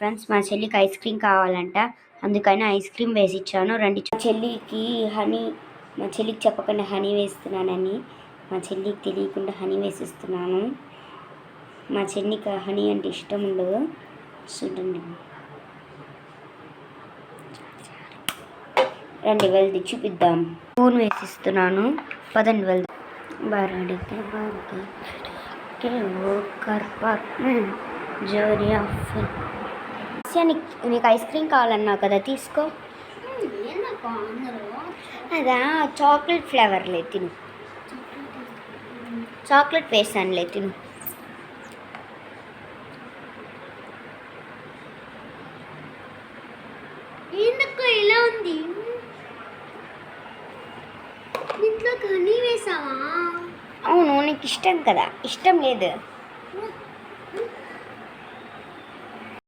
Friends, మా చెల్లికి ice cream కావాలంట, అందుకని ఐస్ క్రీమ్ వేసి ఇచ్చాను. రండి. మా చెల్లికి చెప్పకుండా హనీ వేస్తున్నానని, మా చెల్లికి తెలియకుండా హనీ వేసిస్తున్నాను. మా చెల్లికి హనీ అంటే ఇష్టం ఉండదు. చూడండి. రండి వెళ్ది చూపిద్దాం. స్పూన్ వేసిస్తున్నాను. పదండి వెళ్దాం. బరడికి నీకు ఐస్ క్రీమ్ కావాలన్నావు కదా, తీసుకో. అదా చాక్లెట్ ఫ్లేవర్లే, తిను. చాక్లెట్ వేసానులే, తిను. ఎందుకు ఇలా ఉంది? ఇంట్లో హనీ వేసావా? అవును, నీకు ఇష్టం కదా. ఇష్టం లేదు.